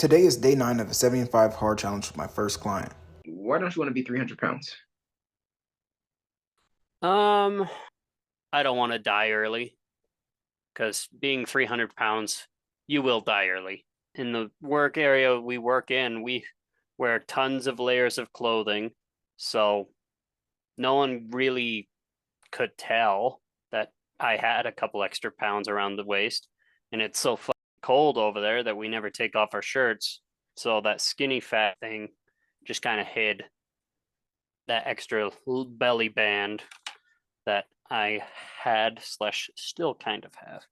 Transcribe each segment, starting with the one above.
Today is day 9 of a 75 hard challenge with my first client. Why don't you want to be 300 pounds? Um, I don't want to die early because being 300 pounds, you will die early. In the work area we work in, we wear tons of layers of clothing, so no one really could tell that I had a couple extra pounds around the waist. And it's so fucking cold over there that we never take off our shirts. So that skinny fat thing just kind of hid that extra belly band that I had slash still kind of have.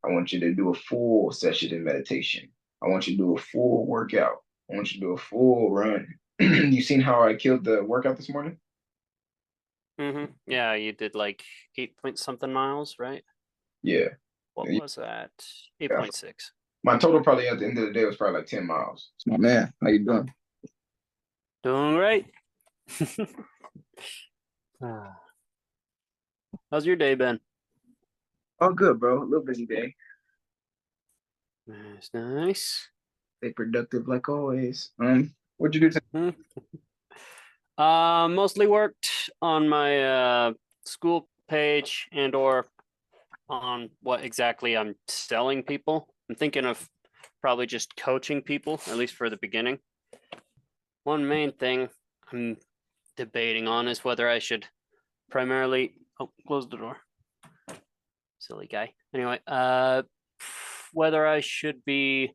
I want you to do a full session in meditation. I want you to do a full workout. I want you to do a full run. You seen how I killed the workout this morning? Yeah, you did like 8 point something miles, right? Yeah. What Yeah. was that? Yeah. 8.6. My total probably at the end of the day was probably like 10 miles. My man, how you doing? Doing right. How's your day been? Oh, good, bro. A little busy day. Nice, nice. Stay productive like always. What'd you do today? Mostly worked on my school page and or on what exactly I'm selling people. I'm thinking of probably just coaching people, at least for the beginning. One main thing I'm debating on is whether I should primarily close the door. Silly guy. Anyway, whether I should be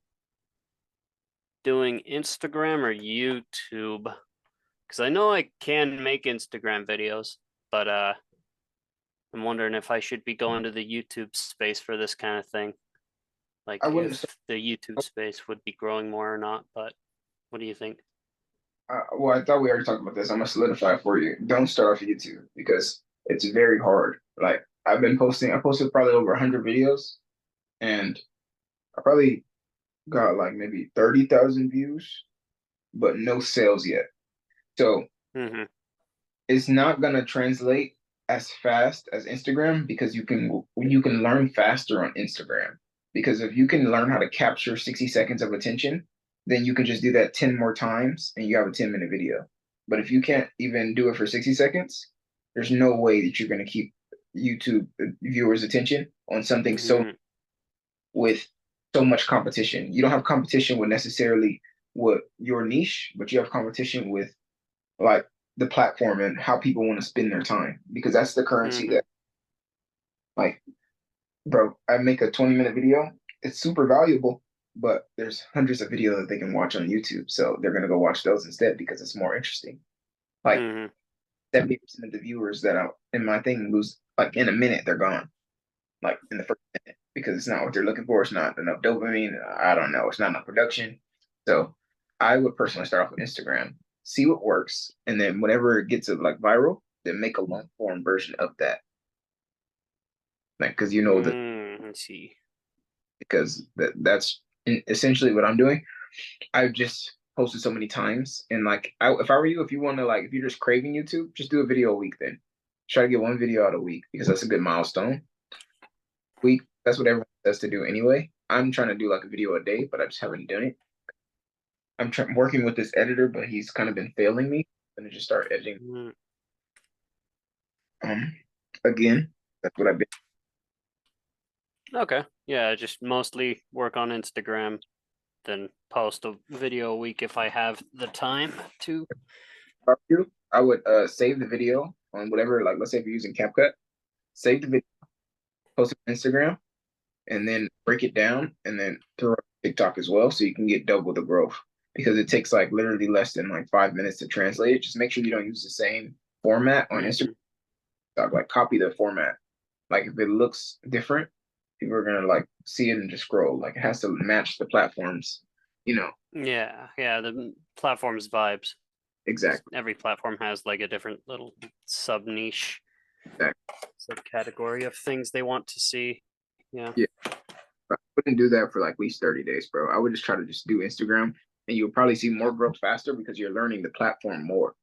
doing Instagram or YouTube. Because I know I can make Instagram videos, but I'm wondering if I should be going to the YouTube space for this kind of thing. I Like wouldn't if the YouTube space would be growing more or not, but what do you think? well, I thought we already talked about this. I'm gonna solidify it for you. Don't start off YouTube because it's very hard. Like I posted probably over 100 videos, and I probably got like maybe 30,000 views, but no sales yet. So Mm-hmm. it's not gonna translate as fast as Instagram because you can learn faster on Instagram. Because if you can learn how to capture 60 seconds of attention, then you can just do that 10 more times and you have a 10-minute video. But if you can't even do it for 60 seconds, there's no way that you're gonna keep YouTube viewers' attention on something so Mm-hmm. with so much competition. You don't have competition with necessarily what your niche, but you have competition with like the platform and how people want to spend their time because that's the currency Mm-hmm. that like bro, I make a 20-minute video. It's super valuable, but there's hundreds of videos that they can watch on YouTube. So they're gonna go watch those instead because it's more interesting. Like Mm-hmm. 70% of the viewers that are in my thing lose like in a minute, they're gone. Like in the first minute because it's not what they're looking for. It's not enough dopamine. I don't know. It's not enough production. So I would personally start off with Instagram, see what works, and then whenever it gets like viral, then make a long form version of that. Like because you know that I see. because that's essentially what I'm doing. I've just posted so many times, and like if I were you, if you want to like if you're just craving YouTube, just do a video a week. Then try to get one video out a week because that's a good milestone. Week. That's what everyone does to do anyway. I'm trying to do like a video a day, but I just haven't done it. Working with this editor, but he's kind of been failing me. I'm gonna just start editing. Mm. Um, again, that's what I've been. Okay. Yeah, just mostly work on Instagram, then post a video a week if I have the time to. I would save the video on whatever, like let's say if you're using CapCut, save the video, post it on Instagram, and then break it down, and then throw it on TikTok as well, so you can get double the growth. Because it takes like literally less than like 5 minutes to translate it. Just make sure you don't use the same format on Instagram. Mm-hmm. Like copy the format. Like if it looks different, people are gonna like see it and just scroll. Like it has to match the platforms, you know. Yeah, yeah, the platform's vibes. Exactly. Every platform has like a different little sub niche, Exactly. subcategory of things they want to see. Yeah. Yeah. But I wouldn't do that for like at least 30 days, bro. I would just try to just do Instagram and you'll probably see more growth faster because you're learning the platform more,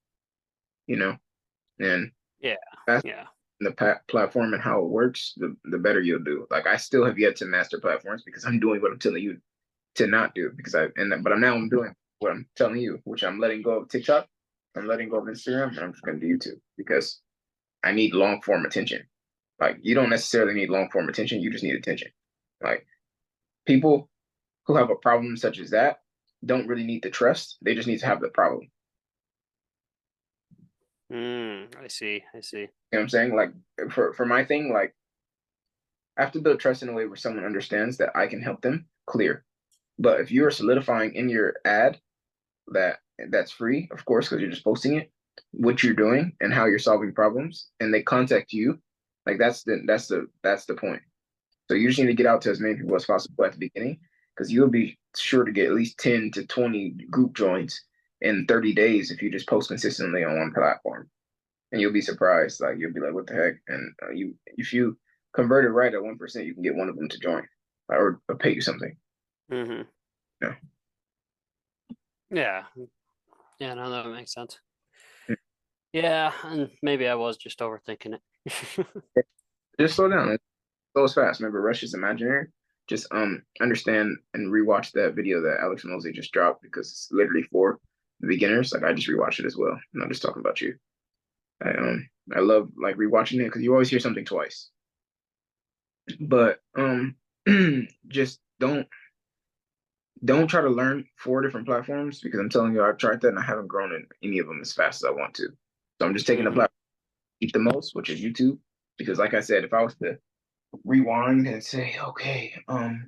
you know, and Yeah. that's Yeah. the platform and how it works, the better you'll do. Like I still have yet to master platforms because I'm doing what I'm telling you to not do because but I'm doing what I'm telling you, which I'm letting go of TikTok, I'm letting go of Instagram, and I'm just gonna do YouTube because I need long form attention. Like you don't necessarily need long form attention, you just need attention. Like people who have a problem such as that don't really need the trust. They just need to have the problem. I see. You know what I'm saying? Like for my thing, like I have to build trust in a way where someone understands that I can help them clear. But if you are solidifying in your ad that's free, of course, because you're just posting it, what you're doing and how you're solving problems, and they contact you, like that's the point. So you just need to get out to as many people as possible at the beginning, because you'll be sure to get at least 10 to 20 group joins in 30 days if you just post consistently on one platform. And you'll be surprised. Like you'll be like, what the heck? And if you convert it right at 1%, you can get one of them to join or pay you something. Mm-hmm. Yeah. Yeah. Yeah, no, that makes sense. Mm. Yeah, and maybe I was just overthinking it. Just slow down. It goes fast. Remember, rush is imaginary. Just understand and rewatch that video that Alex Mosley just dropped because it's literally for the beginners. Like I just rewatched it as well. I'm not just talking about you. I love like rewatching it because you always hear something twice. But just don't try to learn 4 different platforms because I'm telling you, I've tried that and I haven't grown in any of them as fast as I want to. So I'm just taking the Mm-hmm. platform I eat the most, which is YouTube. Because like I said, if I was to rewind and say, okay, no,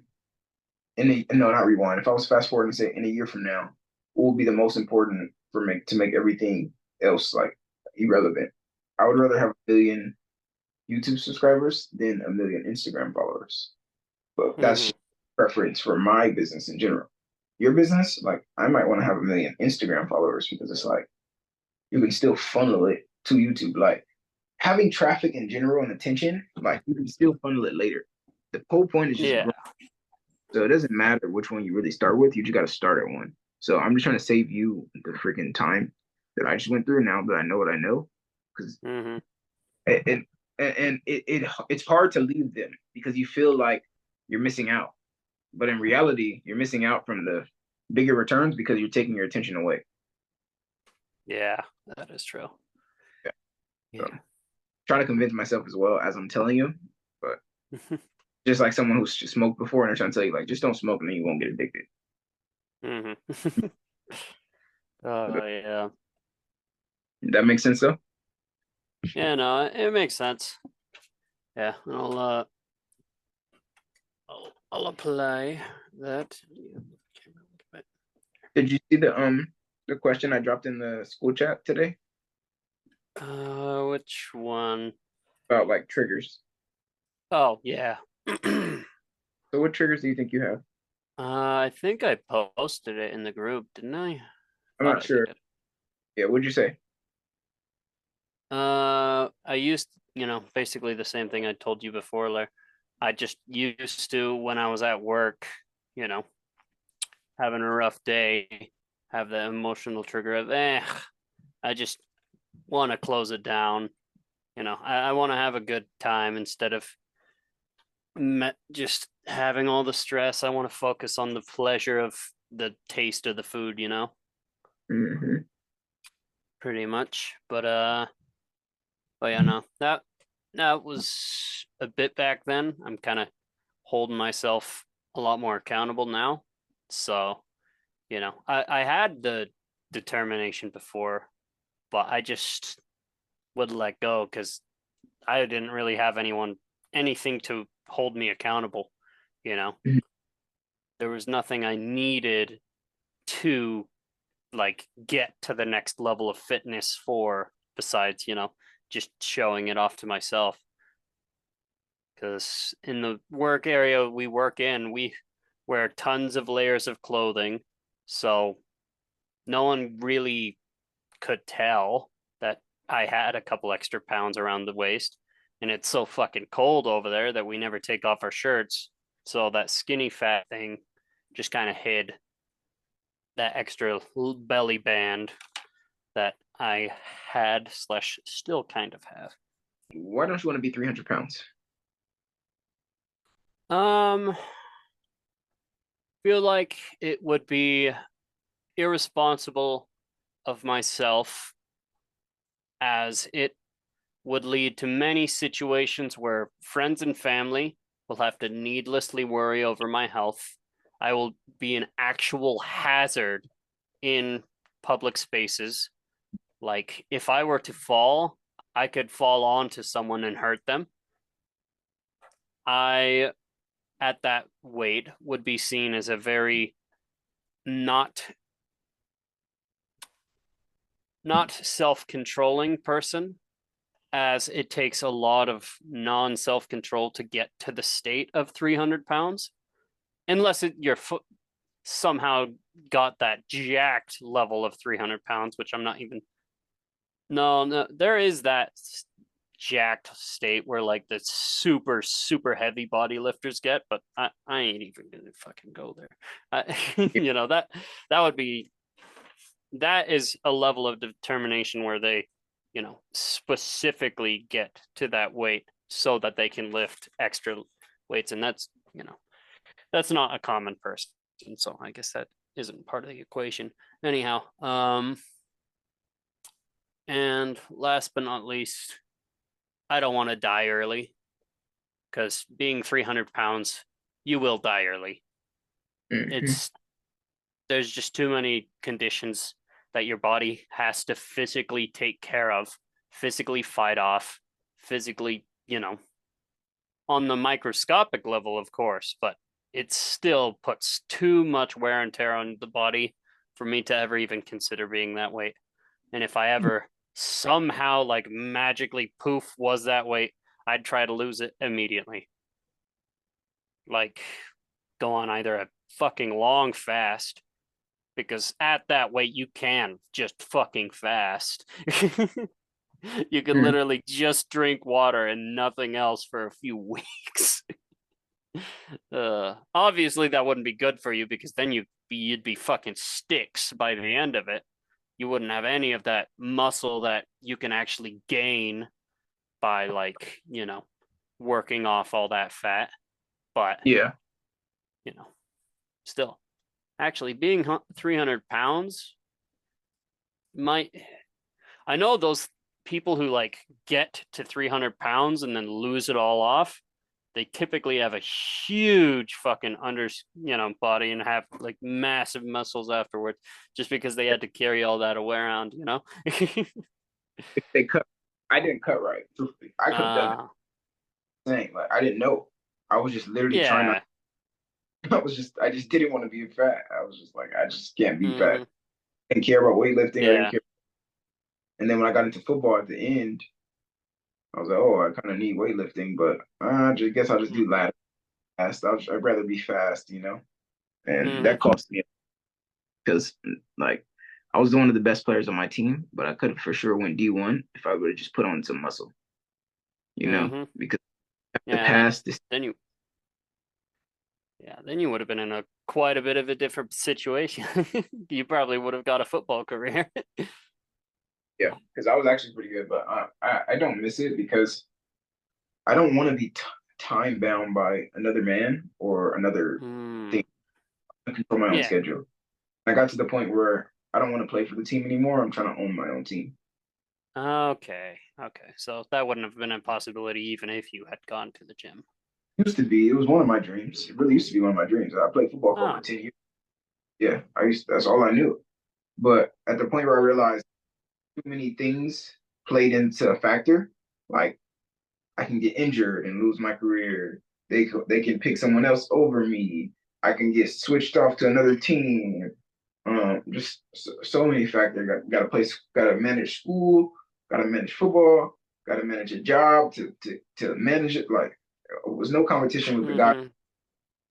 not rewind. If I was fast forward and say in a year from now, what will be the most important for me to make everything else like irrelevant? I would rather have 1 billion YouTube subscribers than 1 million Instagram followers. But that's Mm-hmm. just preference for my business in general. Your business, like I might want to have 1 million Instagram followers because it's like you can still funnel it to YouTube. Like having traffic in general and attention, like you can still funnel it later. The whole point is just Yeah. growth. So it doesn't matter which one you really start with. You just got to start at one. So I'm just trying to save you the freaking time that I just went through now that I know what I know. Because Mm-hmm. it's hard to leave them because you feel like you're missing out. But in reality, you're missing out from the bigger returns because you're taking your attention away. Yeah, that is true. Yeah. So Yeah. trying to convince myself as well as I'm telling you, but just like someone who's smoked before and they're trying to tell you like just don't smoke and then you won't get addicted. Mm-hmm. Oh yeah. That makes sense though. Yeah, no, it makes sense. Yeah, I'll apply that. Did you see the question I dropped in the school chat today Which one? about like triggers? Oh yeah. So what triggers do you think you have? I think I posted it in the group, didn't I? I'm Thought not I sure. did. Yeah, what'd you say? I used, basically the same thing I told you before, Lair. I just used to when I was at work, you know, having a rough day, have the emotional trigger of, I just want to close it down. I want to have a good time instead of just having all the stress. I want to focus on the pleasure of the taste of the food, Hmm. pretty much. But yeah, no, that was a bit back then. I'm kind of holding myself a lot more accountable now. So, I had the determination before, but I just would let go because I didn't really have anything to hold me accountable, you know. Mhm. There was nothing I needed to like get to the next level of fitness for besides, just showing it off to myself. Because in the work area we work in, we wear tons of layers of clothing. So no one really could tell that I had a couple extra pounds around the waist. And it's so fucking cold over there that we never take off our shirts. So that skinny fat thing just kind of hid that extra belly band that I had slash still kind of have. Why don't you want to be 300 pounds? Um, feel like it would be irresponsible of myself, as it would lead to many situations where friends and family will have to needlessly worry over my health. I will be an actual hazard in public spaces. Like, if I were to fall, I could fall onto someone and hurt them. I, at that weight, would be seen as a very not self-controlling person, as it takes a lot of non-self-control to get to the state of 300 pounds, unless your foot somehow got that jacked level of 300 pounds, which I'm not even. No, there is that jacked state where like the super super heavy body lifters get, but I ain't even gonna fucking go there. That would be, that is a level of determination where they, specifically get to that weight so that they can lift extra weights, and that's not a common person. So I guess that isn't part of the equation. Anyhow, and last but not least, I don't want to die early, because being 300 pounds, you will die early. It's There's just too many conditions that your body has to physically take care of, physically fight off, physically, on the microscopic level, of course, but it still puts too much wear and tear on the body for me to ever even consider being that weight. And if I ever somehow like magically poof was that weight, I'd try to lose it immediately. Like, go on either a fucking long fast, because at that weight you can just fucking fast. You can literally just drink water and nothing else for a few weeks. Obviously that wouldn't be good for you, because then you'd be fucking sticks by the end of it. You wouldn't have any of that muscle that you can actually gain by, like, working off all that fat. But Yeah. Still, actually being 300 pounds might, I know those people who like get to 300 pounds and then lose it all off, they typically have a huge fucking body and have like massive muscles afterwards, just because they had to carry all that around. If they cut, I didn't cut right. Truthfully, I could have done it. Saying like I didn't know. I was just literally trying to. Yeah. I just didn't want to be fat. I was just like, I just can't be fat. Mhm. I didn't care about weightlifting. I didn't Yeah. care. And then when I got into football at the end, I was like, oh, I kind of need weightlifting, but I just guess I'll just do lat fast. I'd rather be fast, And Mhm. that cost me because like I was one of the best players on my team, but I could have for sure went D1 if I would have just put on some muscle, Mhm. because the Yeah. past this Then you. Yeah. Then you would have been in a quite a bit of a different situation. You probably would have got a football career. yeah, because I was actually pretty good, but I don't miss it because I don't want to be time bound by another man or another Hmm. thing. I control my own Yeah. schedule. I got to the point where I don't want to play for the team anymore. I'm trying to own my own team. Okay. Okay. So that wouldn't have been a possibility even if you had gone to the gym. Used to be, it was one of my dreams. It really used to be one of my dreams. I played football for over Oh. 10 years. Yeah, that's all I knew. But at the point where I realized too many things played into a factor, like I can get injured and lose my career. They can pick someone else over me. I can get switched off to another team. Just so many factors. Got to play. Got to manage school. Got to manage football. Got to manage a job to manage it. Like it was no competition with the guy. Mm-hmm.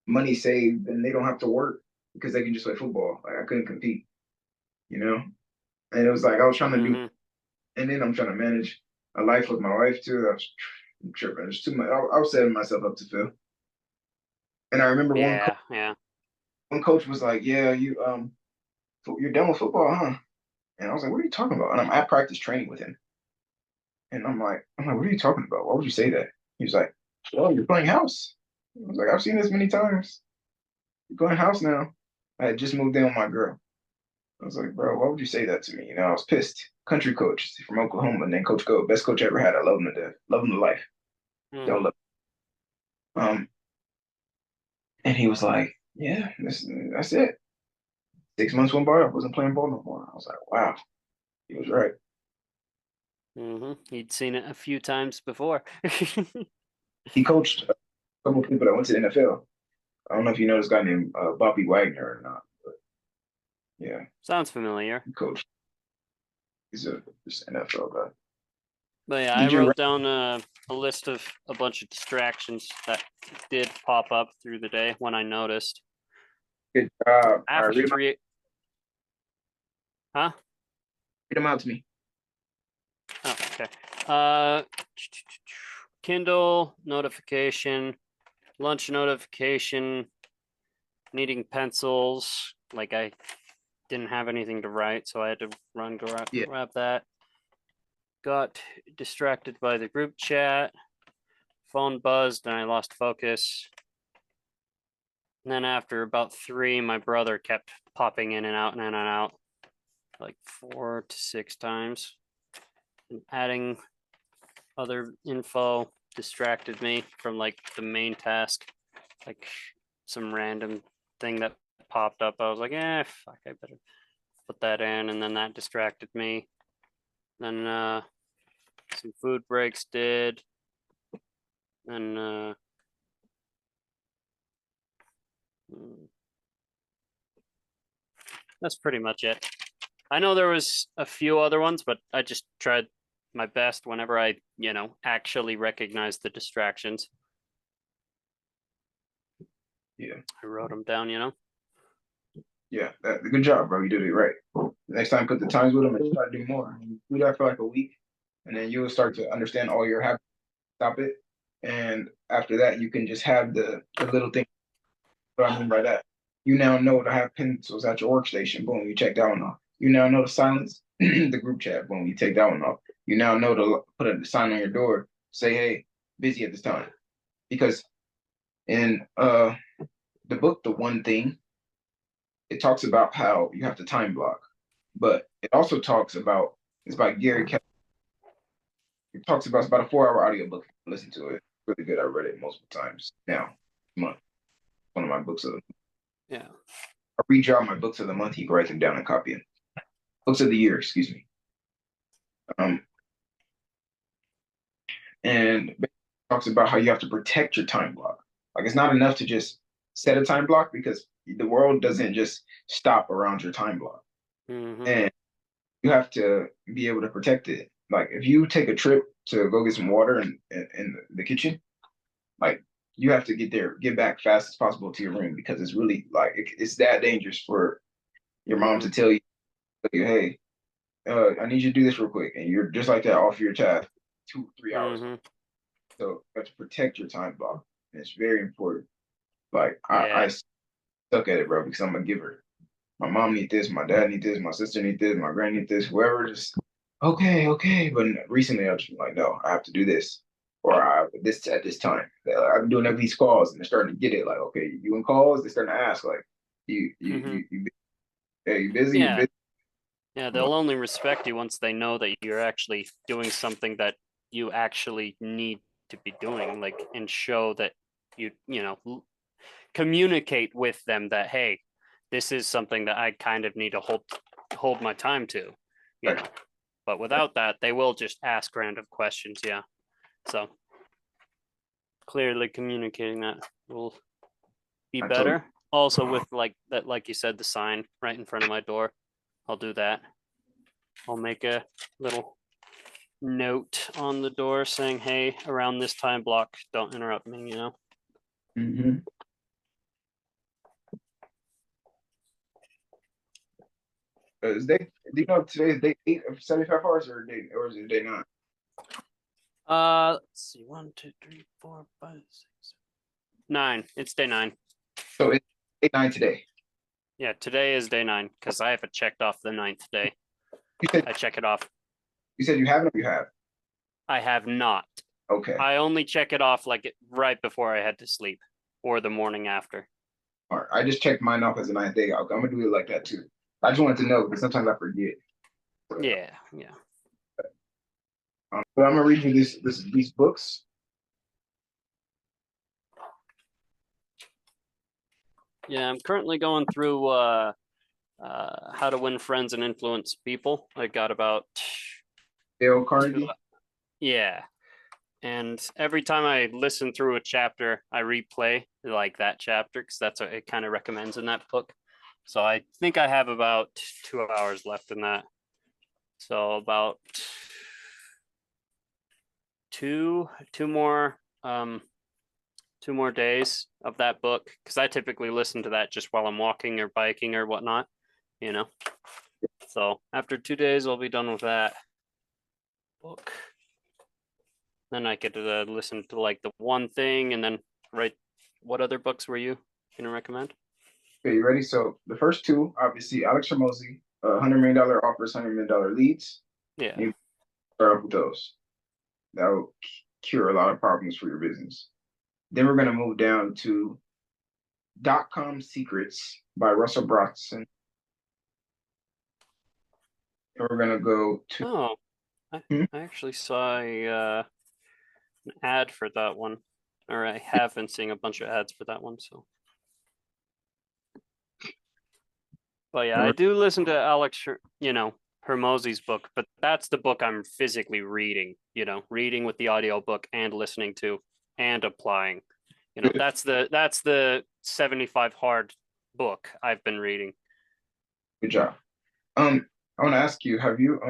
Money saved, and they don't have to work because they can just play football. Like I couldn't compete, And it was like I was trying to do, Mm-hmm. and then I'm trying to manage a life with my wife too. I'm tripping. There's too much. I was setting myself up to fail. And I remember Yeah. Yeah. one coach was like, "Yeah, you're done with football, huh?" And I was like, "What are you talking about?" And I'm at practice training with him, and I'm like, "What are you talking about? Why would you say that?" He was like, "Well, you're playing house." I was like, "I've seen this many times." going house now. I had just moved in with my girl. I was like, bro, why would you say that to me? You know, I was pissed. Country coach from Oklahoma, and then Coach Go, best coach I ever had. I love him to death, love him to life. Don't Mhm. love. And he was like, yeah, that's it. 6 months went by, I wasn't playing ball no more. I was like, wow, he was right. He'd seen it a few times before. He coached a couple of people that went to the NFL. I don't know if you know this guy named Bobby Wagner or not, but yeah, Sounds familiar. he coached. He's a just NFL guy. But yeah, I Need your wrote down a list of a bunch of distractions that did pop up through the day when I noticed. good job. All right, After three, huh? read them out to me. Oh, okay. Uh, Kindle notification, lunch notification, needing pencils. Like I didn't have anything to write, so I had to run Yeah. grab that. Got distracted by the group chat. Phone buzzed and I lost focus. And then after about 3, my brother kept popping in and out and in and out, like 4 to 6 times. And adding other info distracted me from like the main task, like some random thing that popped up. I was like, fuck, I better put that in. And then that distracted me. Then some food breaks did. And that's pretty much it. I know there was a few other ones, but I just tried my best whenever I, actually recognize the distractions. Yeah. I wrote them down, Yeah, good job, bro. You did it right. Next time, put the times with them and try to do more. Do that for like a week, and then you'll start to understand all your habits. Stop it, and after that, you can just have the little thing. What I mean by that, you now know to have pencils at your workstation. Boom, you check that one off. You now know to silence the group chat. Boom, you take that one off. You now know to put a sign on your door. Say, hey, busy at this time, because in the book, The One Thing, it talks about how you have to time block, but it also talks about it's by Gary Keller. It talks about it's about a 4-hour audiobook. Listen to it. It's really good. I read it multiple times now. Month. One of my books of the Yeah. I read y'all my books of the month. You can write them down and copy them. Books of the year, excuse me. And it talks about how you have to protect your time block. Like it's not enough to just set a time block because the world doesn't just stop around your time block. And you have to be able to protect it. Like if you take a trip to go get some water in the kitchen, like you have to get back fast as possible to your room because it's really like it's that dangerous for your mom to tell you, hey, I need you to do this real quick, and you're just like that off your task 2-3 hours. So you have to protect your time block, and it's very important. Like I suck at it, bro, because I'm a giver. My mom need this, my dad need this, my sister need this, my grand need this, whoever just okay. But recently I've just been like, no, I have to do this. Or I this at this time. I've been doing every these calls and they're starting to get it. Like, okay, you in calls, they're starting to ask, like, you busy, you Yeah. busy. Yeah, they'll only respect you once they know that you're actually doing something that you actually need to be doing, like, and show that communicate with them that, hey, this is something that I kind of need to hold my time to, But without that, they will just ask random questions. Yeah. So clearly communicating that will be better. Also with like that, like you said, the sign right in front of my door. I'll do that. I'll make a little note on the door saying, hey, around this time block, don't interrupt me, Do you know today is day 8 of 75 hours or is it day 9? Let's see. 1, 2, 3, 4, 5, 6, 9. It's day 9. So it's day 9 today. Yeah, today is day 9 because I haven't checked off the 9th day. I check it off. You said you haven't or you have? I have not. Okay. I only check it off like right before I head to sleep or the morning after. All right, I just checked mine off as a ninth day. I'm gonna do it like that too. I just wanted to know because sometimes I forget. Yeah, yeah. But I'm gonna read you these books. Yeah, I'm currently going through How to Win Friends and Influence People. I got about Dale two, Carnegie. yeah. And every time I listen through a chapter, I replay like that chapter because that's what it kind of recommends in that book. So I think I have about 2 hours left in that. So about two more 2 more days of that book because I typically listen to that just while I'm walking or biking or whatnot, you know. So after 2 days, I'll be done with that book. Then I get to listen to like the one thing and then write. What other books were you gonna recommend? Okay, you ready? So the first two, obviously, Alex Hormozy, $100 million offers, $100 million leads. Yeah. You start off with those. That will cure a lot of problems for your business. Then we're gonna move down to .com Secrets by Russell Brunson. And we're gonna go to Oh, I, hmm? I actually saw an ad for that one, or I have been seeing a bunch of ads for that one. So, but yeah, I do listen to Alex, Hermozy's book, but that's the book I'm physically reading. Reading with the audio book and listening to and applying. That's the 75 hard book I've been reading. Good job. I want to ask you, have you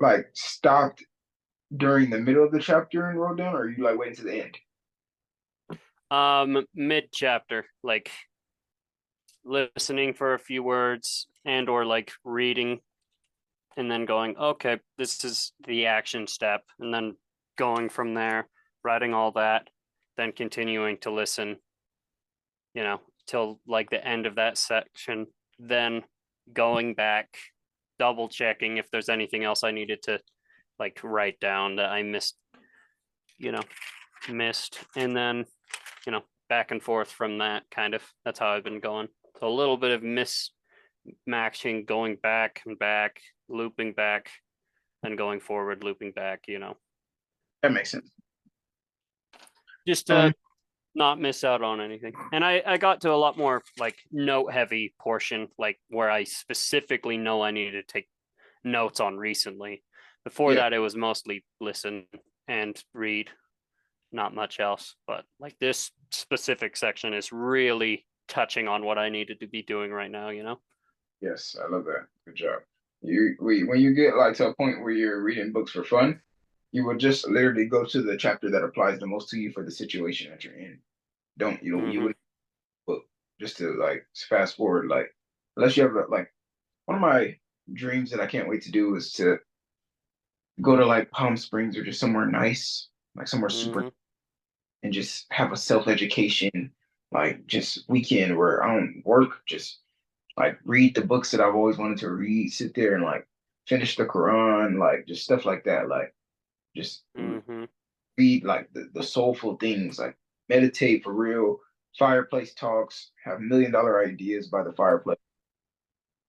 like stopped during the middle of the chapter and wrote down, or are you like waiting to the end? Mid chapter, like listening for a few words and or like reading and then going, okay, this is the action step, and then going from there, writing all that, then continuing to listen, till like the end of that section, then going back, double checking if there's anything else I needed to like write down that I you know, missed, and then, back and forth from that kind of. That's how I've been going. So a little bit of mismatching, going back and back, looping back, then going forward, looping back. That makes sense. Just Um, to not miss out on anything. And I got to a lot more like note heavy portion, like where I specifically know I needed to take notes on recently. Before yeah, that, it was mostly listen and read, not much else. But like this specific section is really touching on what I needed to be doing right now. yes, I love that. Good job. When you get like to a point where you're reading books for fun, you will just literally go to the chapter that applies the most to you for the situation that you're in. You Mm-hmm. would book just to like fast forward, like unless you have like one of my dreams that I can't wait to do is to go to like Palm Springs or just somewhere nice, like somewhere super, Mm-hmm. and just have a self-education, like just weekend where I don't work, just like read the books that I've always wanted to read, sit there and like finish the Quran, like just stuff like that, like just Mm-hmm. read like the soulful things, like meditate for real, fireplace talks, have $1 million ideas by the fireplace,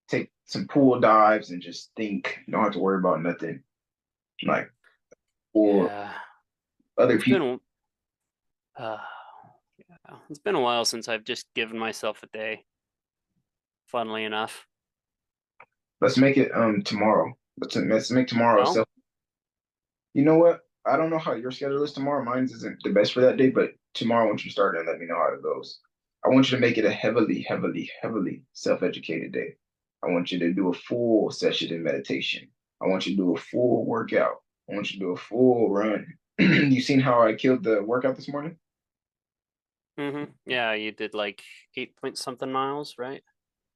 take some pool dives and just think, you don't have to worry about nothing, like or Yeah. other It's people. been uh yeah. It's been a while since I've just given myself a day, funnily enough. Let's make it tomorrow. Let's make tomorrow Well, self. You know what? I don't know how your schedule is tomorrow. Mine isn't the best for that day, but tomorrow once you start and let me know how it goes. I want you to make it a heavily, heavily, heavily self-educated day. I want you to do a full session in meditation. I want you to do a full workout. I want you to do a full run. You seen how I killed the workout this morning? yeah, you did like 8 point something miles, right?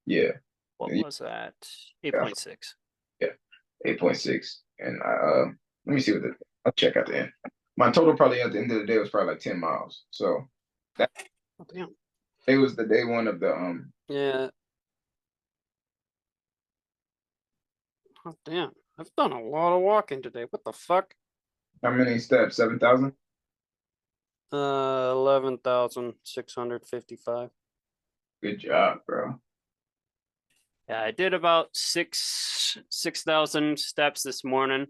Yeah. What Yeah, was that? yeah, 8.6. yeah. 8.6. And let me see I'll check at the end. My total probably at the end of the day was probably like 10 miles. So that Oh, damn. it was the day one of the Yeah. Oh, damn. I've done a lot of walking today. What the fuck? how many steps? 7,000? 11,655. Good job, bro. Yeah, I did about 6,000 steps this morning.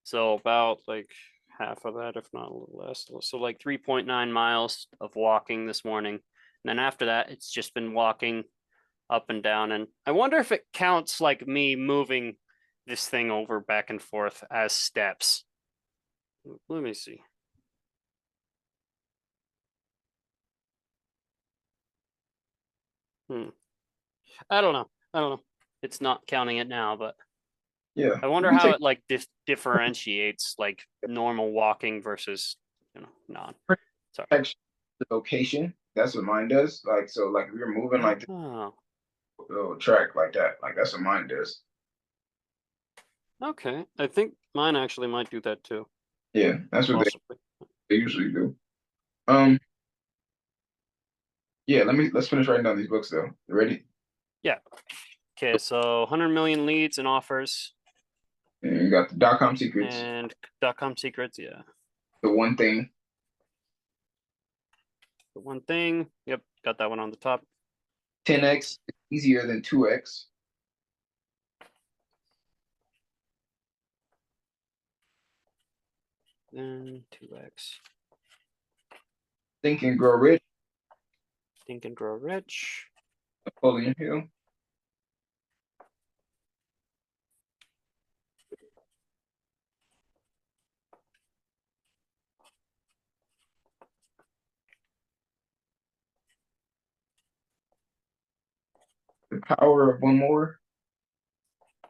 So about like half of that, if not a little less. So like 3.9 miles of walking this morning. And then after that, it's just been walking up and down. And I wonder if it counts like me moving this thing over back and forth as steps. Let me see. I don't know. It's not counting it now, but Yeah. I wonder how it like differentiates like normal walking versus non. Sorry. The location. That's what mine does. Like so, like if you're moving like Oh, little track like that, like that's what mine does. okay. I think mine actually might do that too. Yeah, that's what Possibly. they usually do. Yeah, let's finish writing down these books though. You ready? Yeah. Okay, so 100 million leads and offers And you got the .com secrets, and .com secrets. Yeah. the one thing, The one thing. Yep, got that one on the top. 10x is easier than 2x. Then 2x. Think and Grow Rich, Think and Grow Rich. Napoleon Hill. The Power of One More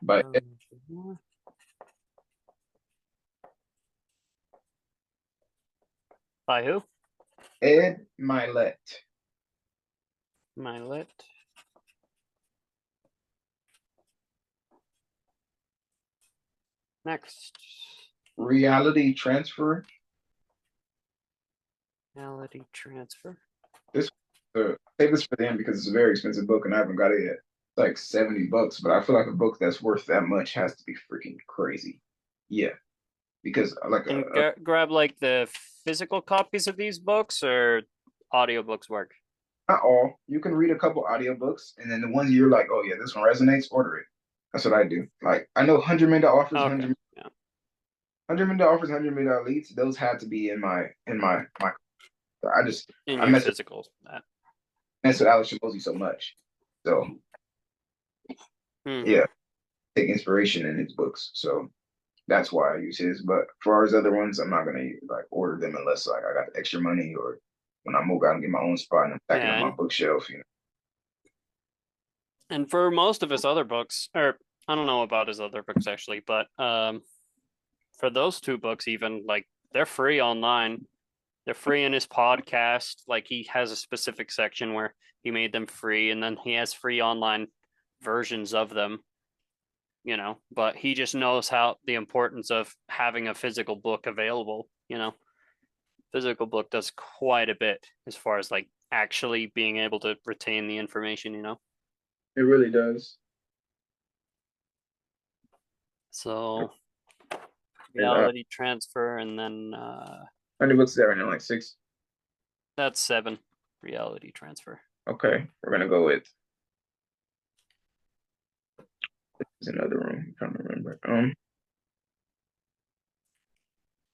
by By who? Ed Milet. Milet. Next. Reality Transfer. Reality Transfer. This save this for the end because it's a very expensive book and I haven't got it yet. It's like $70, but I feel like a book that's worth that much has to be freaking crazy. Yeah, because like And grab like the physical copies of these books or audiobooks work? not all. You can read a couple audiobooks and then the ones you're like, oh yeah, this one resonates, order it. That's what I do. Like I know $100 million offers, Okay. Yeah. $100 million offers, $100 million leads. Those had to be in my. I just In I your mess physical. with Alex Shimozi so much. So yeah, take inspiration in his books. So that's why I use his. But for his other ones, I'm not gonna like order them unless like I got extra money or when I move out and get my own spot and I'm stacking up my bookshelf. And for most of his other books, or I don't know about his other books actually, but for those two books, even like they're free online. They're free in his podcast. Like he has a specific section where he made them free, and then he has free online versions of them. But he just knows how the importance of having a physical book available. Physical book does quite a bit as far as like actually being able to retain the information. It really does. So reality transfer, and then how many books is that right now? Like 6? that's 7. Reality transfer. Okay, we're gonna go with. There's another room. I'm trying to remember.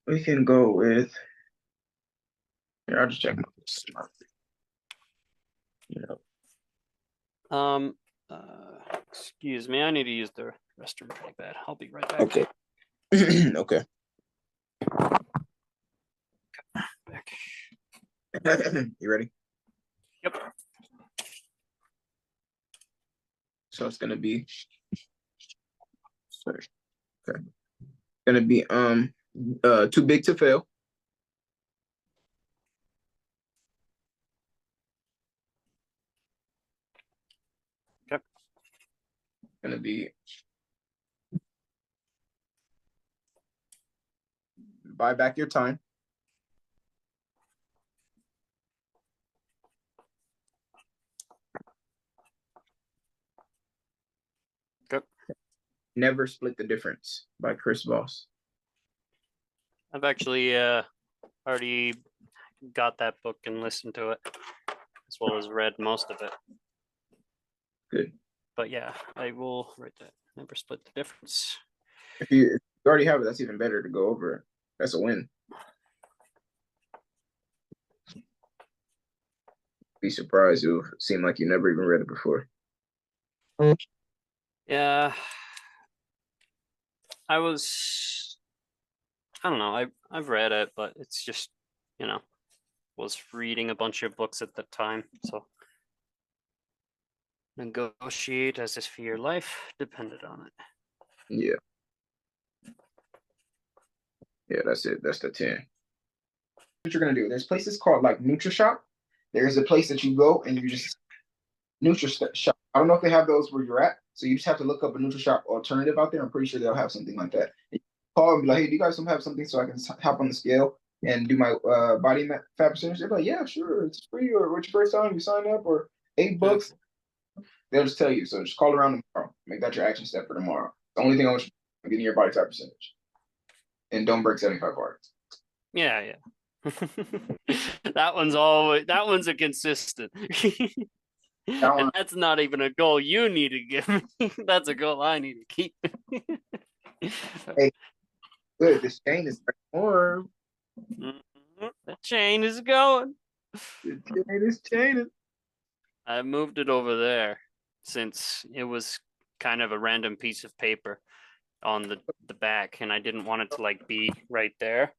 We can go with. Here, I'll just check my. Excuse me, I need to use the restroom pretty bad. I'll be right back. Okay. Okay. Back. You ready? Yep. So it's gonna be. Sorry. Okay. Gonna be Too Big to Fail. Okay. Gonna be Buy Back Your Time. Okay. Never Split the Difference by Chris Voss. I've actually already got that book and listened to it, as well as read most of it. Good. But yeah, I will write that. Never split the difference. If you already have it, that's even better to go over it. That's a win. Be surprised. It'll seem like you never even read it before. Yeah, I don't know. I've read it, but it's just, was reading a bunch of books at the time. So negotiate as if your life depended on it. Yeah. Yeah, that's it. That's the 10. What you're gonna do? There's places called like NutriShop. There's a place that you go and you just NutriShop. I don't know if they have those where you're at, so you just have to look up a NutriShop alternative out there. I'm pretty sure they'll have something like that. You call and be like, "Hey, do you guys have something so I can hop on the scale and do my body fat percentage?" They're like, "Yeah, sure, it's free." Or what's your first time you sign up? Or $8. They'll just tell you. So just call around tomorrow. Make that your action step for tomorrow. The only thing I want you to do is getting your body fat percentage, and don't break 75 hard. Yeah. That one's a consistent. And that's not even a goal you need to give me. That's a goal I need to keep. Hey, good. This chain is warm. The chain is going. The chain is chaining. I moved it over there since it was kind of a random piece of paper on the back, and I didn't want it to like be right there,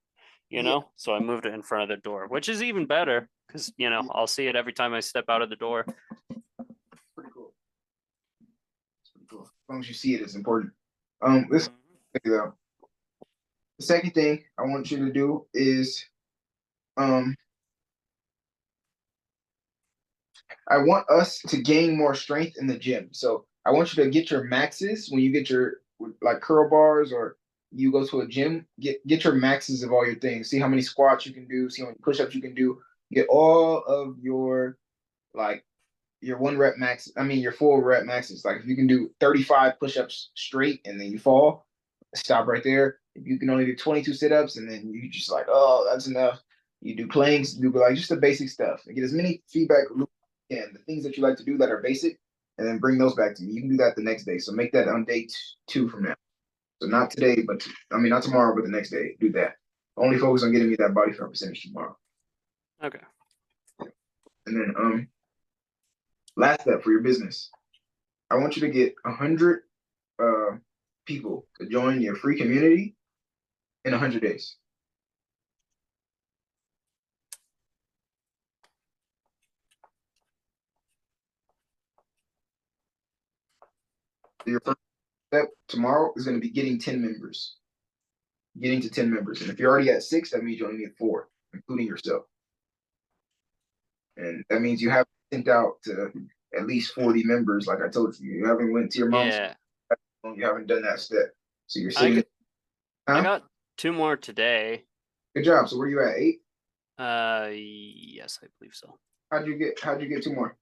So I moved it in front of the door, which is even better because I'll see it every time I step out of the door. Pretty cool. It's pretty cool. As long as you see it, it's important. This though. The second thing I want you to do is I want us to gain more strength in the gym. So I want you to get your maxes when you get your like curl bars or you go to a gym, get your maxes of all your things. See how many squats you can do, see how many push-ups you can do. Get all of your like your your full rep maxes. Like if you can do 35 push-ups straight and then you fall, stop right there. If you can only do 22 sit-ups and then you just like, oh, that's enough. You do planks, do like just the basic stuff and get as many feedback loops as you can, the things that you like to do that are basic, and then bring those back to me. You can do that the next day. So make that on day 2 from now. So not today, but not tomorrow, but the next day. Do that. Only focus on getting me that body fat percentage tomorrow. Okay. And then last step for your business. I want you to get 100 people to join your free community in 100 days. Your first step tomorrow is going to be getting 10 members. Getting to 10 members. And if you're already at 6, that means you only need 4, including yourself. And that means you have sent out to at least 40 members, like I told you. You haven't went to your mom's. Yeah. You haven't done that step. So you're sitting. I got 2 more today. Good job. So where you at, 8? Yes, I believe so. How'd you get 2 more?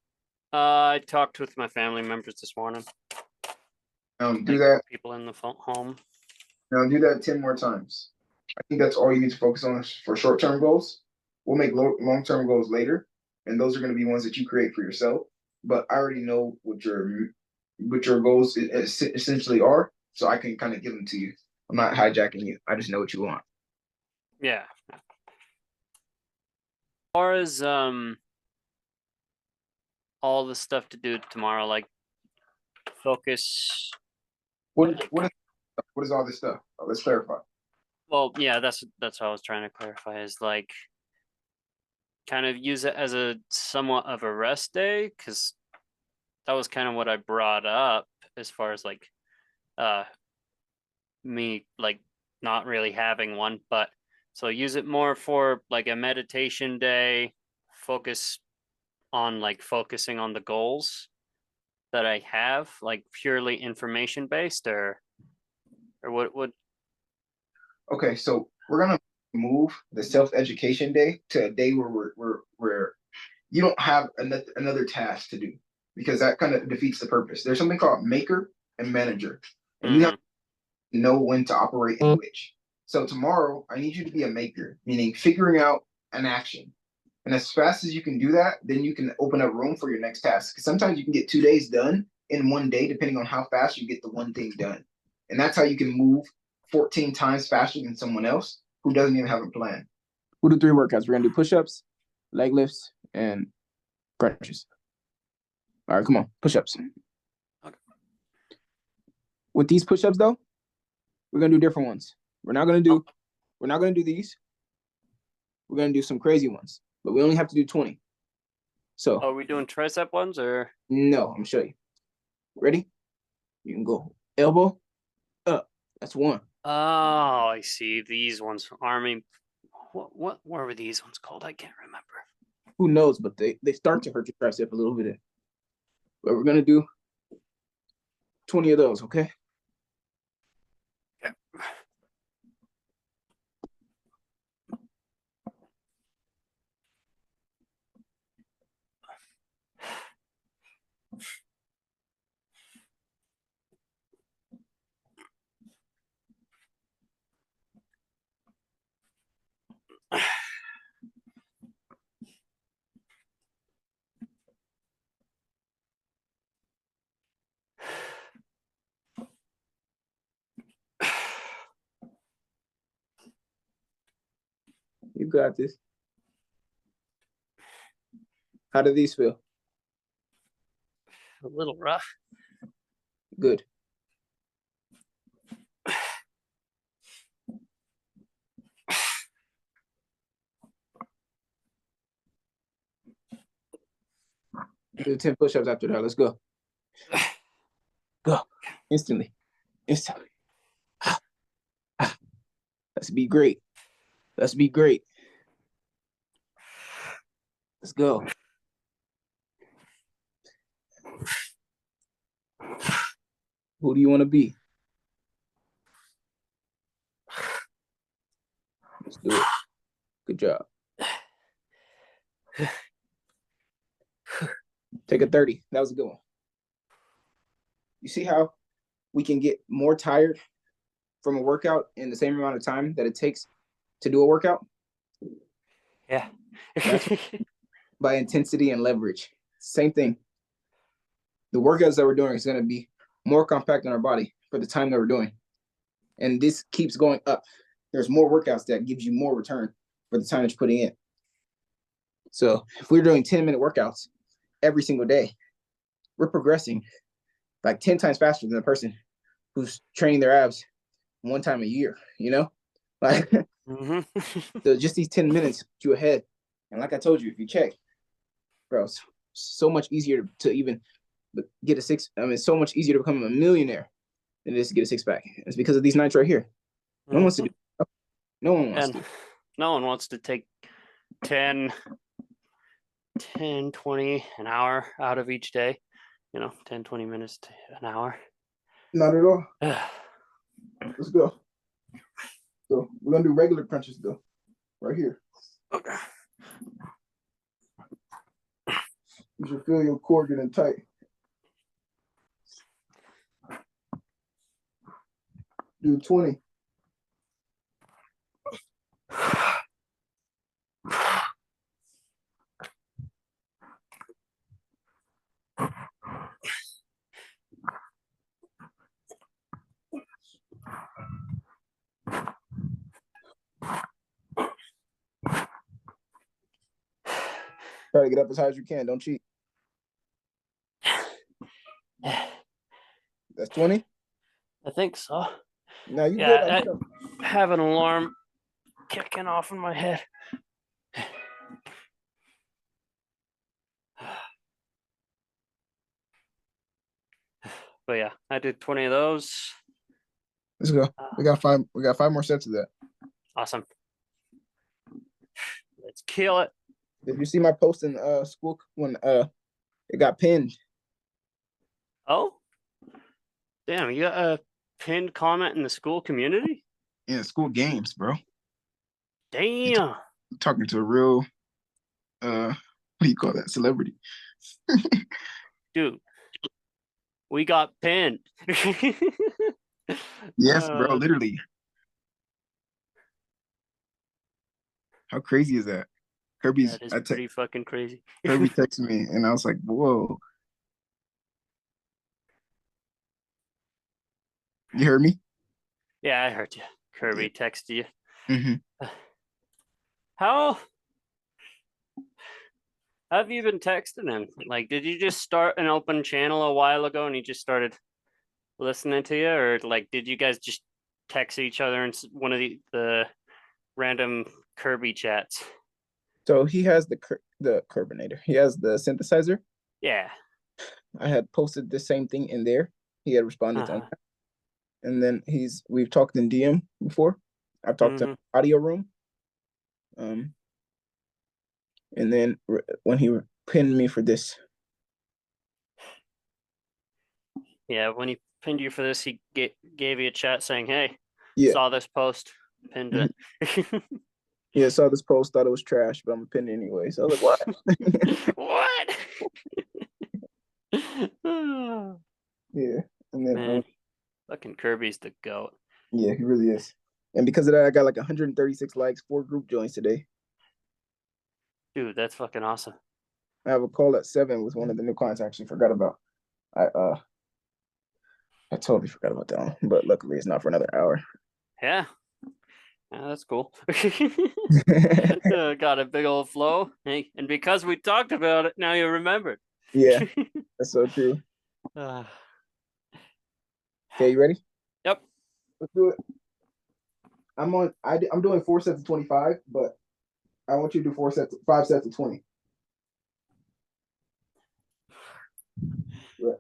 I talked with my family members this morning. Do that. People in the home. Now do that 10 more times. I think that's all you need to focus on for short-term goals. We'll make long-term goals later, and those are going to be ones that you create for yourself. But I already know what your goals essentially are, so I can kind of give them to you. I'm not hijacking you. I just know what you want. Yeah. As far as all the stuff to do tomorrow, like focus. What is all this stuff? Let's clarify. Well, yeah, that's what I was trying to clarify, is like kind of use it as a somewhat of a rest day, because that was kind of what I brought up as far as like me like not really having one, but so use it more for like a meditation day, focusing on the goals that I have, like purely information based, or what would. Okay, so we're gonna move the self-education day to a day where you don't have another task to do, because that kind of defeats the purpose. There's something called maker and manager, and you have to know when to operate in which. So tomorrow, I need you to be a maker, meaning figuring out an action. And as fast as you can do that, then you can open up room for your next task. Sometimes you can get 2 days done in one day, depending on how fast you get the one thing done. And that's how you can move 14 times faster than someone else who doesn't even have a plan. We'll do 3 workouts. We're gonna do push-ups, leg lifts, and crunches. All right, come on, push-ups. Okay. With these push-ups though, we're gonna do different ones. We're not gonna do these. We're gonna do some crazy ones, but we only have to do 20. So Are we doing tricep ones or? no, I'm gonna show you. Ready? You can go elbow up. That's 1. Oh, I see. These ones, army. What were these ones called? I can't remember. Who knows? But they start to hurt your tricep a little bit. But we're gonna do 20 of those, okay? Yeah. You got this. How do these feel? A little rough. Good. Do 10 push-ups after that. Let's go. Go. Instantly. Let's be great. Let's be great. Let's go. Who do you want to be? Let's do it. Good job. Take a 30. That was a good one. You see how we can get more tired from a workout in the same amount of time that it takes to do a workout? Yeah. By intensity and leverage. Same thing. The workouts that we're doing is going to be more compact on our body for the time that we're doing. And this keeps going up. There's more workouts that gives you more return for the time that you're putting in. So if we're doing 10-minute workouts every single day, we're progressing like 10 times faster than the person who's training their abs 1 time a year, you know? Like, so just these 10 minutes put you ahead. And like I told you, if you check, bro, it's so much easier to even get a six. I mean, it's so much easier to become a millionaire than it is to get a six-pack. It's because of these nights right here. No one wants to do it. No one wants to. No one wants to take 10, 20, an hour out of each day. 10, 20 minutes to an hour. Not at all. Let's go. So we're going to do regular crunches, though. Right here. Okay. You should feel your core getting tight. Do 20. Try to get up as high as you can. Don't cheat. That's 20? I think so. Now you Yeah, good. I have an alarm kicking off in my head. But yeah, I did 20 of those. Let's go. We got 5 more sets of that. Awesome. Let's kill it. Did you see my post in school when it got pinned? Oh, damn! You got a pinned comment in the school community? In school games, bro. Damn. Talking to a real what do you call that? Celebrity. Dude, we got pinned. Yes, bro, literally. How crazy is that? Kirby's. That is pretty fucking crazy. Kirby texted me, and I was like, "Whoa, you heard me?" Yeah, I heard you. Kirby texted you. Mm-hmm. How have you been texting him? Like, did you just start an open channel a while ago and he just started listening to you, or like, did you guys just text each other in one of the random Kirby chats? So he has the Curbinator. He has the synthesizer. Yeah. I had posted the same thing in there. He had responded on Uh-huh. that. And then we've talked in DM before. I've talked to Mhm. audio room. And then when he pinned me for this, Yeah, when he pinned you for this, he gave you a chat saying, "Hey, yeah, saw this post, pinned mhm. it." Yeah, saw this post, thought it was trash, but I'm gonna pin it anyway. So I was like, what? What? Yeah, and then Man, fucking Kirby's the goat. yeah, he really is. And because of that, I got like 136 likes, 4 group joins today. Dude, that's fucking awesome. I have a call at 7 with one of the new clients I actually forgot about. I I totally forgot about that one, but luckily it's not for another hour. Yeah. Yeah, that's cool. Got a big old flow. Hey, and because we talked about it, now you remembered. Yeah, that's so true. Uh, Okay, you ready? yep. Let's do it. I'm doing 4 sets of 25, but I want you to do 5 sets of 20. Right.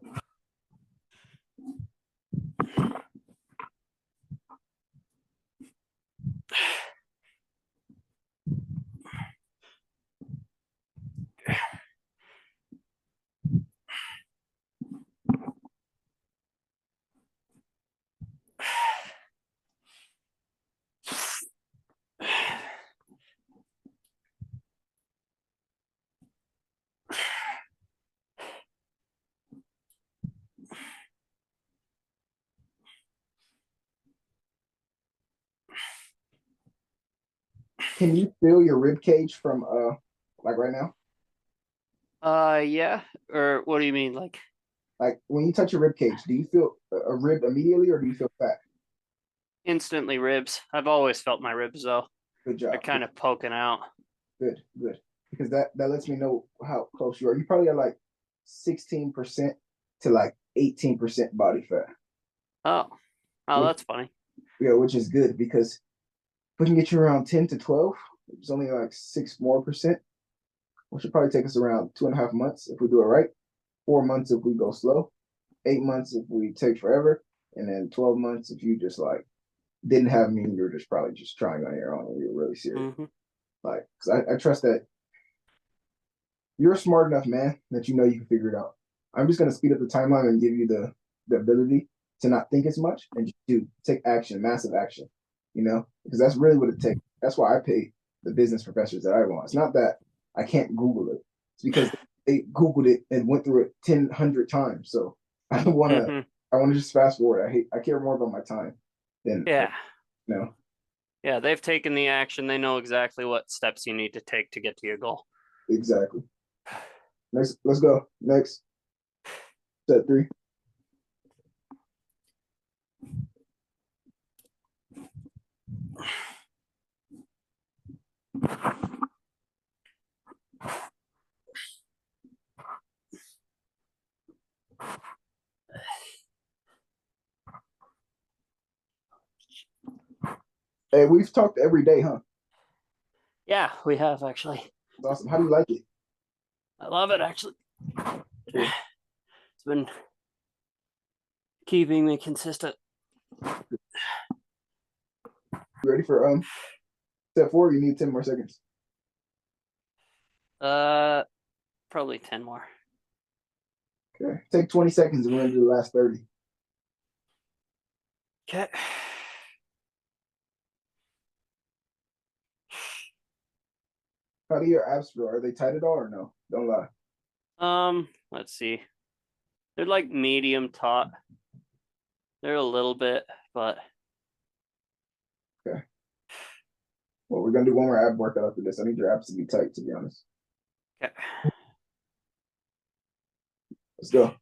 Can you feel your rib cage from like right now? Yeah. Or what do you mean? Like Like when you touch your rib cage, do you feel a rib immediately or do you feel fat? instantly ribs? I've always felt my ribs though. Good They're job. kind of poking out. Good, good. Because that lets me know how close you are. You probably are like 16% to like 18% body fat. Oh. Oh, Which that's funny. yeah, which is good because we can get you around 10 to 12. It's only like 6 more%, which should probably take us around 2.5 months if we do it right. 4 months if we go slow. 8 months if we take forever, and then 12 months if you just like didn't have me and you're just probably just trying on your own and you're really serious. Mm-hmm. Like, because I trust that you're a smart enough man that you know you can figure it out. I'm just gonna speed up the timeline and give you the ability to not think as much and just do take action, massive action. Because that's really what it takes. That's why I pay the business professors that I want. It's not that I can't Google it. It's because they Googled it and went through it 100 times. So I wanna Mm-hmm. I wanna just fast forward. I care more about my time than Yeah. Yeah, they've taken the action. They know exactly what steps you need to take to get to your goal. Exactly. Next, let's go. Next, set 3. Hey, we've talked every day, huh? Yeah, we have actually. It's awesome. How do you like it? I love it actually. Cool. It's been keeping me consistent. You ready for set 4? You need 10 more seconds. Probably 10 more. Okay. Take 20 seconds and we're gonna do the last 30. Okay. How do your abs feel? Are they tight at all or no? Don't lie. Let's see. They're like medium taut. They're a little bit, but Okay. Well, we're gonna do one more ab workout after this. I need your abs to be tight, to be honest. Okay. Let's go.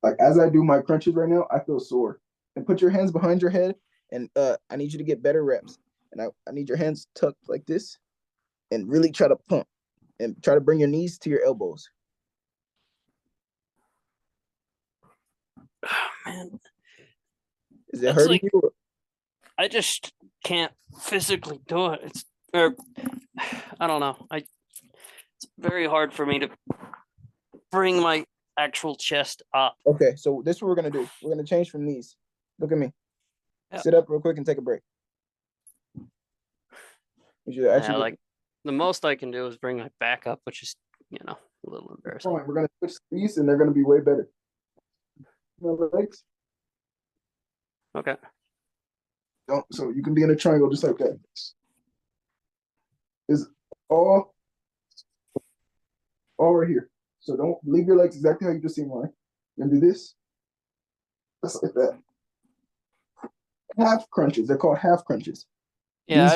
Like as I do my crunches right now, I feel sore. And put your hands behind your head, and I need you to get better reps. And I need your hands tucked like this, and really try to pump, and try to bring your knees to your elbows. Oh, man, Is it That's hurting like- you? I just can't physically do it. Or I don't know. It's very hard for me to bring my actual chest up. Okay, so this is what we're gonna do. We're gonna change from knees. Look at me. Yep. Sit up real quick and take a break. You should actually Yeah, like the most I can do is bring my back up, which is, a little embarrassing. fine. We're gonna switch these, and they're gonna be way better. Legs. Okay. Don't, so you can be in a triangle just like that. Is all right here. So don't leave your legs exactly how you just seen mine. And do this. Just like that. Half crunches. They're called half crunches. Yeah, These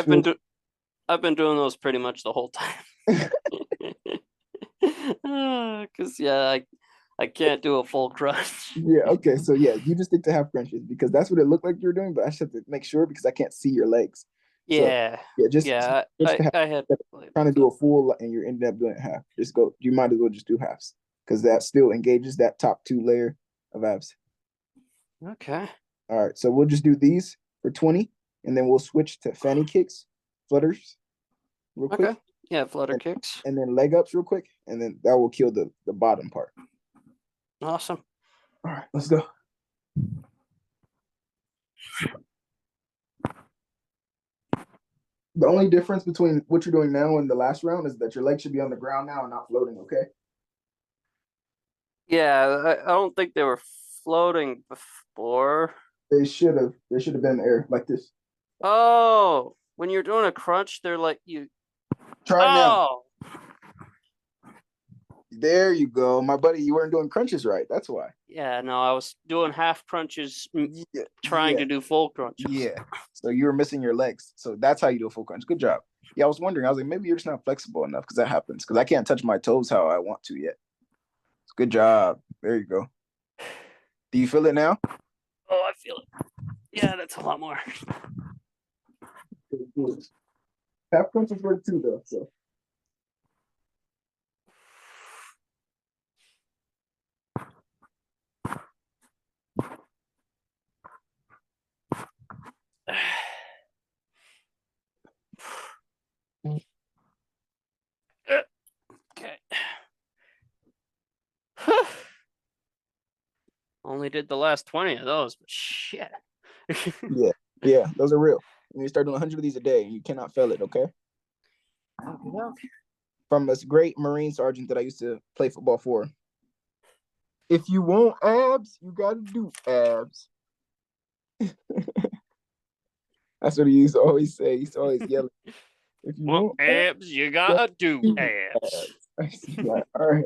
I've been doing those pretty much the whole time. Cause I can't do a full crunch. Yeah, okay. So yeah, you just stick to half crunches because that's what it looked like you're doing, but I just have to make sure because I can't see your legs. So, Yeah. yeah, just I had trying to do a full and you're ended up doing half. Just go, you might as well just do halves because that still engages that top 2 layer of abs. Okay. All right, so we'll just do these for 20 and then we'll switch to fanny kicks, flutters real quick. Okay. Yeah, flutter kicks. And then leg ups real quick, and then that will kill the bottom part. Awesome. All right, let's go. The only difference between what you're doing now and the last round is that your legs should be on the ground now and not floating, okay? Yeah, I don't think they were floating before. They should have been in the air like this. Oh, when you're doing a crunch, they're like you. Try it now. Oh, There you go. My buddy, you weren't doing crunches right. That's why. yeah. No, I was doing half crunches, Yeah, trying yeah, to do full crunches. yeah. So you were missing your legs. So that's how you do a full crunch. Good job. Yeah, I was wondering. I was like, maybe you're just not flexible enough because that happens. Because I can't touch my toes how I want to yet. Good job. There you go. Do you feel it now? Oh, I feel it. Yeah, that's a lot more. Half crunches work too, though. So. Okay. Only did the last 20 of those, but shit. Yeah, those are real. And you start doing 100 of these a day, and you cannot fail it, okay? Okay. From this great Marine sergeant that I used to play football for. If you want abs, you gotta do abs. That's what he used to always say. He used to always yell. If you Want abs, you gotta do abs. All right.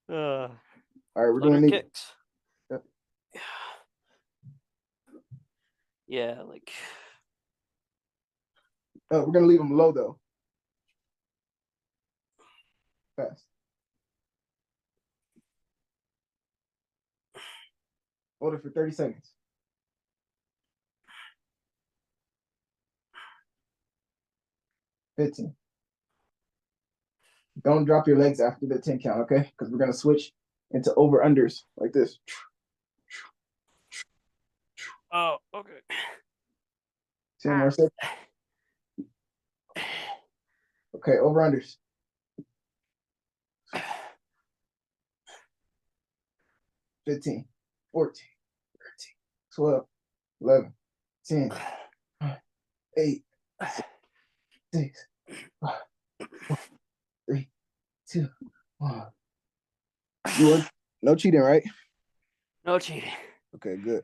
Uh, All right, we're flutter doing these. kicks. Yep. Yeah, like We're gonna leave them low though. Fast. Hold it for 30 seconds. $15. Don't drop your legs after the 10 count, okay? Because we're gonna switch into over unders like this. oh, okay. 10 more seconds. Okay, over unders. 15, 14, 13, 12, 11, 10, 8, 6, 5, 4, 3, 2, 1. You want no cheating, right? No cheating. Okay, good.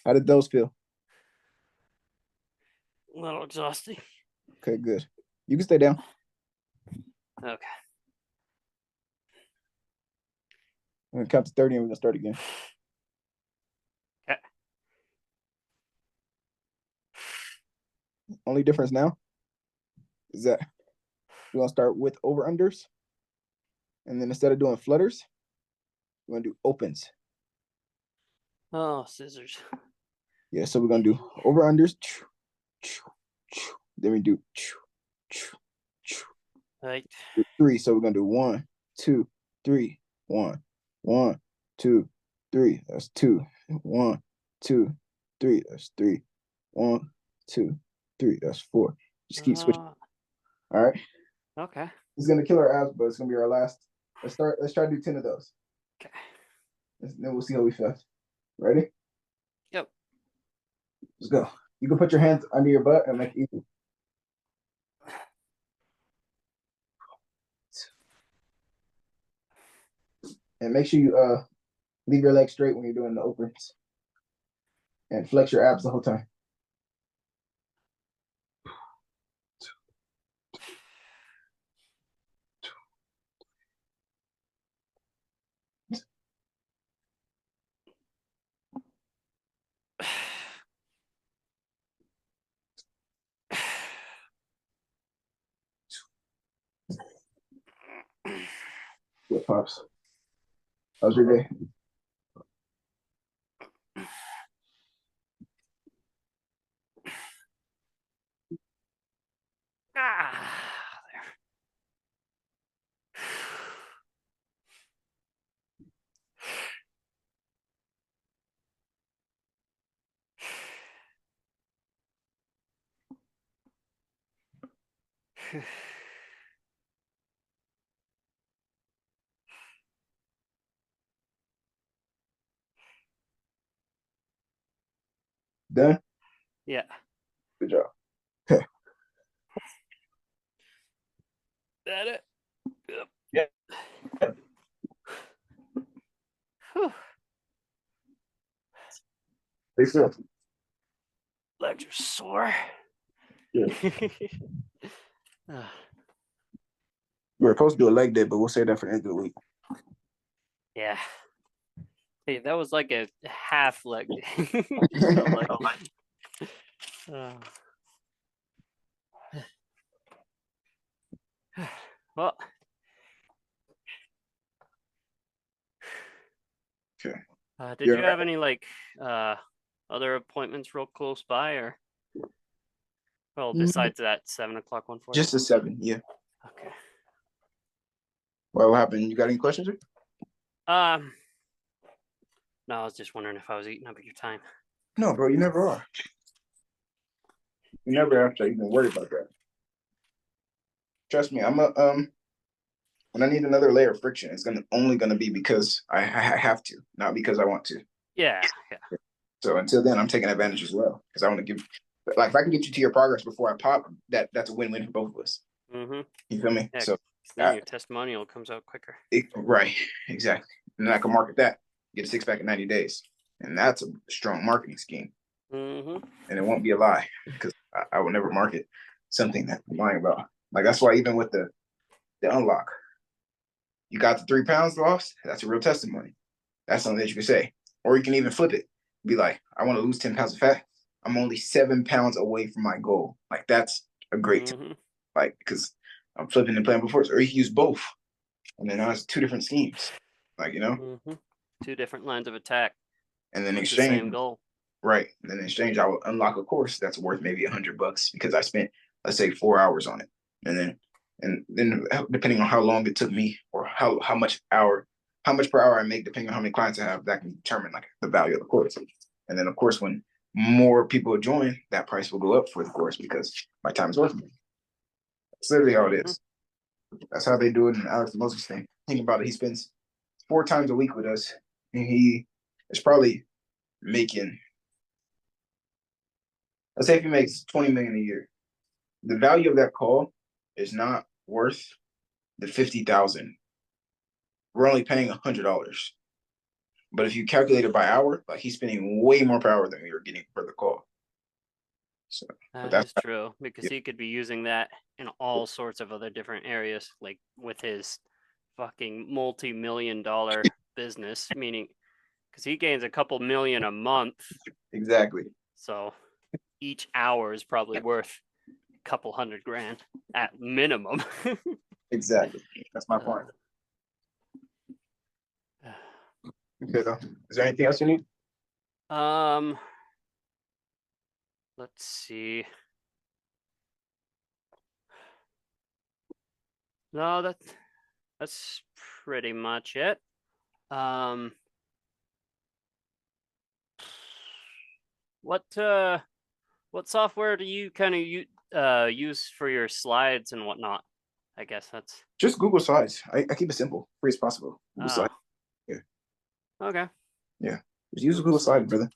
How did those feel? A little exhausting. Okay, good. You can stay down. Okay. I'm gonna count to 30 and we're gonna start again. Okay. Only difference now is that we're gonna start with over-unders. And then instead of doing flutters, we're gonna do opens. Oh, scissors. Yeah, so we're gonna do over-unders. Then we do Right. 3. So we're gonna do 1, 2, 3, 1, 1, 2, 3. That's 2. 1, 2, 3. That's 3. 1, 2, 3. That's 4. Just keep switching. All right. Okay. It's gonna kill our abs, but it's gonna be our last. Let's try to do 10 of those. Okay. Then we'll see how we feel. Ready? Yep. Let's go. You can put your hands under your butt and make it easy. And make sure you leave your legs straight when you're doing the opens. And flex your abs the whole time. Good pops. How's your day? There. Done? Yeah. Good job. Okay. That it? Yep. Yeah. Whew. Stay still. Legs are sore. Yeah. Ah, We were supposed to do a leg day, but we'll save that for the end of the week. yeah. Hey, that was like a half leg day. So, like, uh, well, Okay. did Yeah. you have any like other appointments real close by, or well, besides that 7 o'clock one for you? Just a 7, yeah. Okay. Well, what happened? You got any questions? Rick? No, I was just wondering if I was eating up at your time. No, bro, you never are. You never have to even worry about that. Trust me, I'm a when I need another layer of friction, it's only gonna be because I have to, not because I want to. Yeah. So until then, I'm taking advantage as well because I want to give. Like if I can get you to your progress before I pop, that's a win-win for both of us. Mm-hmm. You feel me? Yeah, So then your testimonial comes out quicker. right, exactly. And then I can market that, get a 6-pack in 90 days, and that's a strong marketing scheme. Mm-hmm. And it won't be a lie because I will never market something that I'm lying about. Like that's why even with the unlock, you got the 3 pounds lost. That's a real testimony. That's something that you can say, or you can even flip it. Be like, I want to lose 10 pounds of fat. I'm only 7 pounds away from my goal. Like that's a great, like because I'm flipping the plan before. Or you can use both, and then now it's 2 different schemes. Like 2 different lines of attack. And then with exchange, the same goal. right? And then in exchange, I will unlock a course that's worth maybe $100 because I spent, let's say, 4 hours on it, and then depending on how long it took me or how much per hour I make, depending on how many clients I have, that can determine like the value of the course. And then of course, when more people join, that price will go up for the course because my time is worth it. That's literally how it is. That's how they do it in Alex Moses thing. Think about it. He spends 4 times a week with us, and he is probably making. Let's say if he makes 20 million a year, the value of that call is not worth the 50,000. We're only paying $100. But if you calculate it by hour, like he's spending way more per hour than we were getting for the call. So That is true because he could be using that in all sorts of other different areas, like with his fucking multi-million-dollar business, meaning because he gains a couple million a month. Exactly. So each hour is probably worth a couple $100,000 at minimum. Exactly. That's my point. Okay, though. Is there anything else you need? Let's see. No, that's pretty much it. What software do you kind of use for your slides and whatnot? I guess that's Just Google Slides. I keep it simple, free as possible. Google oh, Slides. okay. Yeah. Just use Google Slides, brother.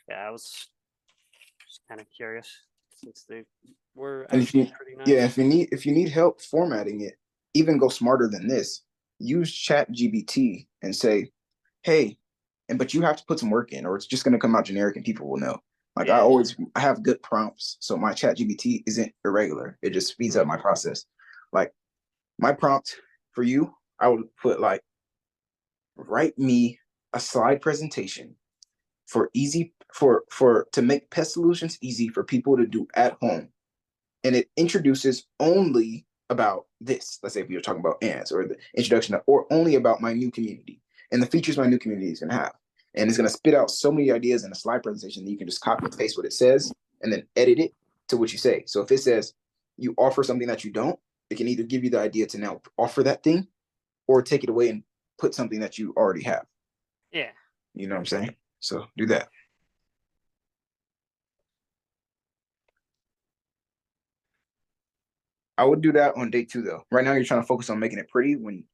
Yeah, I was just kind of curious since they were And actually pretty nice. yeah, if you need help formatting it, even go smarter than this. Use ChatGPT and say, hey, but you have to put some work in, or it's just gonna come out generic and people will know. Like Yeah. I have good prompts, so my ChatGPT isn't irregular. It just speeds up my process. Like my prompt for you, I would put like, write me a slide presentation for to make pest solutions easy for people to do at home, and it introduces only about this. Let's say if you're talking about ants, or the introduction, or only about my new community and the features my new community is going to have, and it's going to spit out so many ideas in a slide presentation that you can just copy and paste what it says and then edit it to what you say. So if it says you offer something that you don't, it can either give you the idea to now offer that thing, or take it away and put something that you already have. Yeah. You know what I'm saying? So do that. I would do that on day 2 though. Right now you're trying to focus on making it pretty when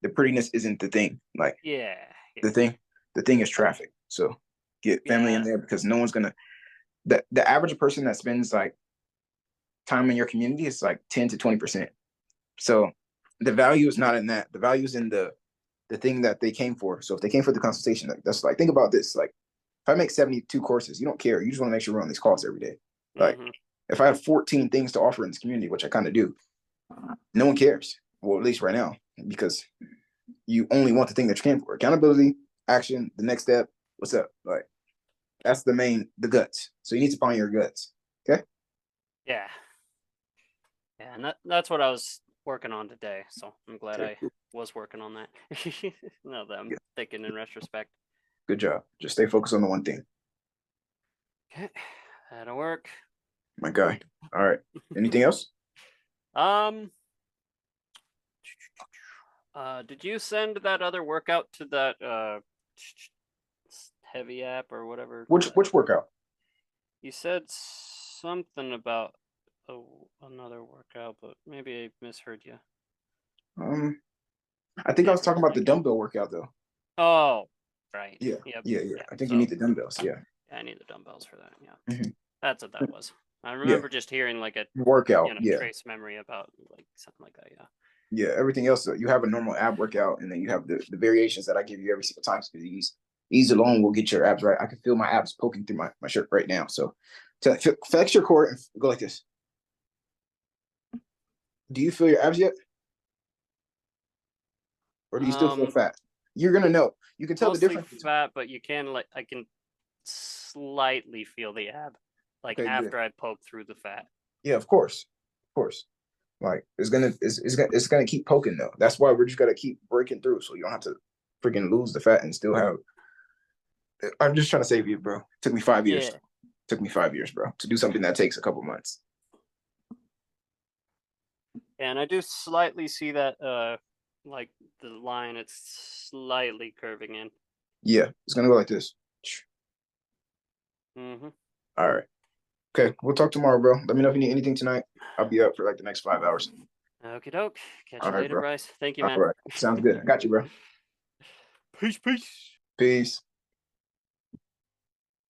the prettiness isn't the thing. Like Yeah. the thing is traffic. So get family in there, because no one's gonna the average person that spends like time in your community is like 10 to 20%. So the value is not in that. The value is in the thing that they came for. So if they came for the consultation, that's like, think about this. Like if I make 72 courses, you don't care. You just want to make sure we're on these calls every day. Like if I have 14 things to offer in this community, which I kind of do, no one cares. Well, at least right now, because you only want the thing that you came for. Accountability, action, the next step. What's up? Like that's the guts. So you need to find your guts. Okay. Yeah. Yeah, and that's what I was working on today. So I'm glad I was working on that. Now that I'm thinking in retrospect. Good job. Just stay focused on the one thing. Okay, that'll work. My guy. All right. Anything else? Did you send that other workout to that heavy app or whatever? Which workout? You said something about another workout, but maybe I misheard you. I think I was talking about the dumbbell workout though. Oh, right. Yeah. Yep. Yeah. I think you need the dumbbells. Yeah. I need the dumbbells for that. Yeah. That's what that was. I Yeah. remember just hearing like a workout. Yeah. trace memory about like something like that. Yeah. Yeah. Everything else, you have a normal ab workout, and then you have the variations that I give you every single time. Because these alone will get your abs right. I can feel my abs poking through my shirt right now. So to flex your core and go like this. Do you feel your abs yet? Or do you still feel fat? You're gonna know. You can tell the difference. Fat, but you can I can slightly feel the ab, like after I poke through the fat. Yeah, of course. Like it's gonna keep poking though. That's why we're just gonna keep breaking through, so you don't have to freaking lose the fat and still have. I'm just trying to save you, bro. It took me 5 years. Yeah. Took me 5 years, bro, to do something that takes a couple months. And I do slightly see that like the line, it's slightly curving in. Yeah, it's gonna go like this. All right. Okay, we'll talk tomorrow, bro. Let me know if you need anything tonight. I'll be up for like the next 5 hours. Okie doke. Catch you later, bro. Bryce. Thank you, man. All right. Sounds good. I got you, bro. Peace. Peace.